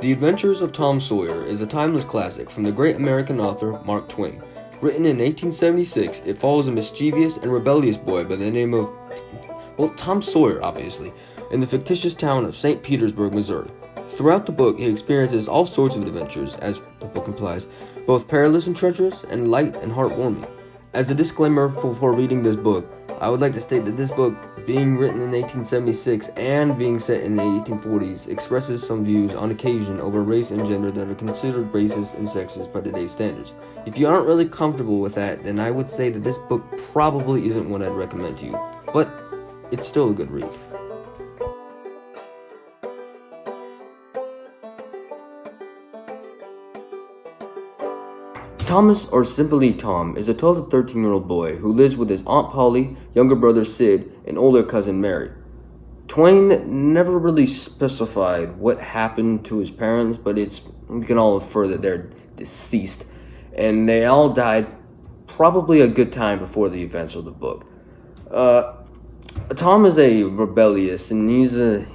The Adventures of Tom Sawyer is a timeless classic from the great American author Mark Twain. Written in 1876, it follows a mischievous and rebellious boy by the name of, Tom Sawyer, obviously, in the fictitious town of St. Petersburg, Missouri. Throughout the book, he experiences all sorts of adventures, as the book implies, both perilous and treacherous, and light and heartwarming. As a disclaimer before reading this book, I would like to state that this book, being written in 1876 and being set in the 1840s, expresses some views on occasion over race and gender that are considered racist and sexist by today's standards. If you aren't really comfortable with that, then I would say that this book probably isn't one I'd recommend to you, but it's still a good read. Thomas, or simply Tom, is a 12 to 13-year-old boy who lives with his Aunt Polly, younger brother Sid, and older cousin Mary. Twain never really specified what happened to his parents, but we can all infer that they're deceased, and they all died probably a good time before the events of the book. Tom is a rebellious, and he's a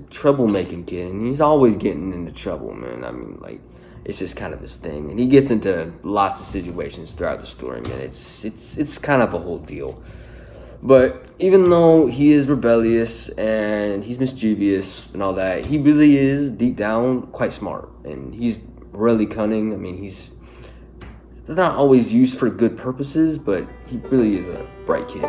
troublemaking kid, and he's always getting into trouble, man. I mean, like, it's just kind of his thing, and he gets into lots of situations throughout the story, man. It's kind of a whole deal. But even though he is rebellious and he's mischievous and all that, he really is deep down quite smart, and he's really cunning. I mean, he's not always used for good purposes, but he really is a bright kid.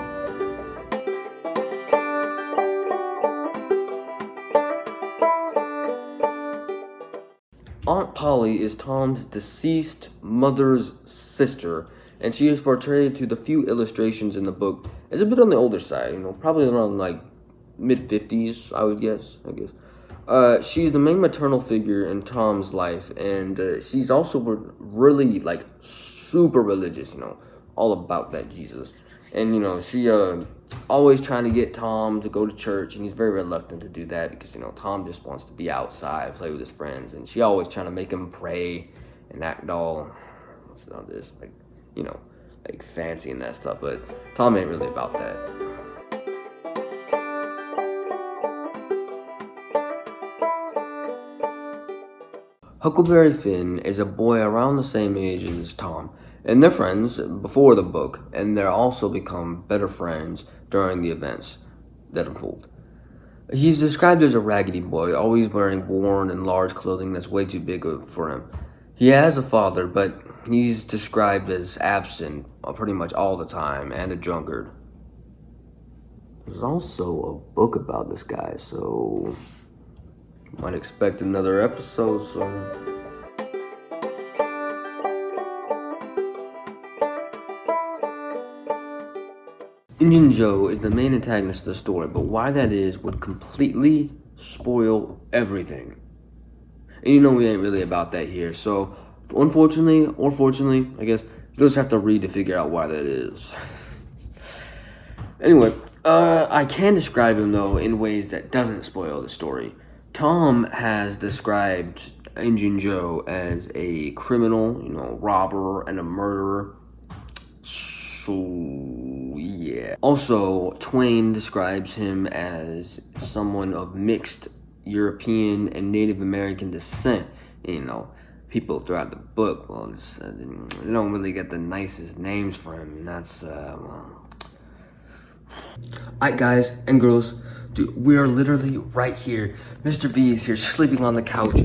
Aunt Polly is Tom's deceased mother's sister, and she is portrayed to the few illustrations in the book as a bit on the older side, probably around like mid-50s, I guess. She's the main maternal figure in Tom's life, and she's also really like super religious, all about that Jesus. And she always trying to get Tom to go to church, and he's very reluctant to do that because Tom just wants to be outside, play with his friends, and she always trying to make him pray and act all like fancy and that stuff. But Tom ain't really about that. Huckleberry Finn is a boy around the same age as Tom, and they're friends before the book, and they're also become better friends during the events that unfold. He's described as a raggedy boy, always wearing worn and large clothing that's way too big for him. He has a father, but he's described as absent pretty much all the time, and a drunkard. There's also a book about this guy, so might expect another episode soon. Injun Joe is the main antagonist of the story, but why that is would completely spoil everything. And we ain't really about that here, so unfortunately, or fortunately, I guess, you'll just have to read to figure out why that is. Anyway, I can describe him, though, in ways that doesn't spoil the story. Tom has described Injun Joe as a criminal, robber, and a murderer. So, yeah. Also, Twain describes him as someone of mixed European and Native American descent. People throughout the book, they don't really get the nicest names for him, and that's, Alright, guys and girls, dude, we are literally right here. Mr. V is here, sleeping on the couch.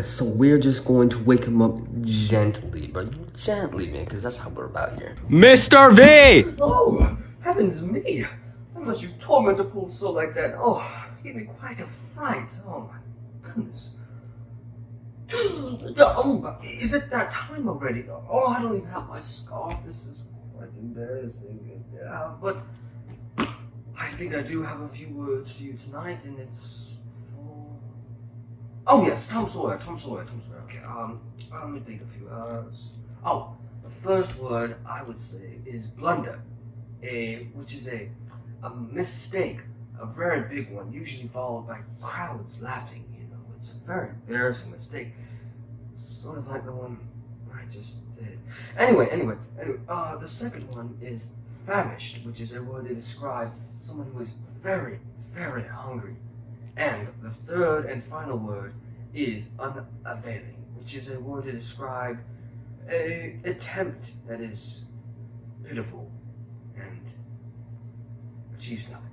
So we're just going to wake him up gently, but gently, man, because that's how we're about here. Mr. V! Oh, heavens me! Unless you told me to pull so like that. Oh, give me quite a fright. Oh my goodness. Oh, is it that time already? Oh, I don't even have my scarf. This is quite embarrassing. But I think I do have a few words for you tonight, and it's for... Oh yes, Tom Sawyer. Okay, let me think of a few. The first word I would say is blunder, which is a mistake, a very big one, usually followed by crowds laughing. It's a very embarrassing mistake, sort of like the one I just did. Anyway, the second one is famished, which is a word to describe someone who is very, very hungry. And the third and final word is unavailing, which is a word to describe a attempt that is pitiful and achieves nothing.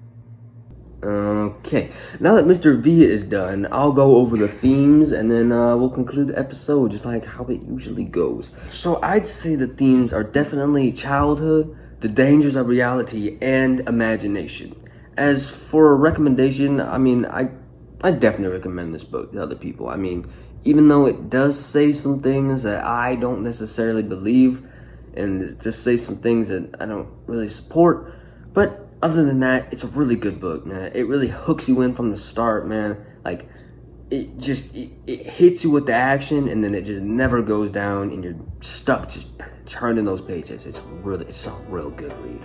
Okay, now that Mr. V is done, I'll go over the themes and then we'll conclude the episode just like how it usually goes. So I'd say the themes are definitely childhood, the dangers of reality, and imagination. As for a recommendation, I mean, I definitely recommend this book to other people. I mean, even though it does say some things that I don't necessarily believe, and it just say some things that I don't really support, but other than that, it's a really good book, man. It really hooks you in from the start, man. Like, it hits you with the action, and then it just never goes down, and you're stuck just turning those pages. It's a real good read.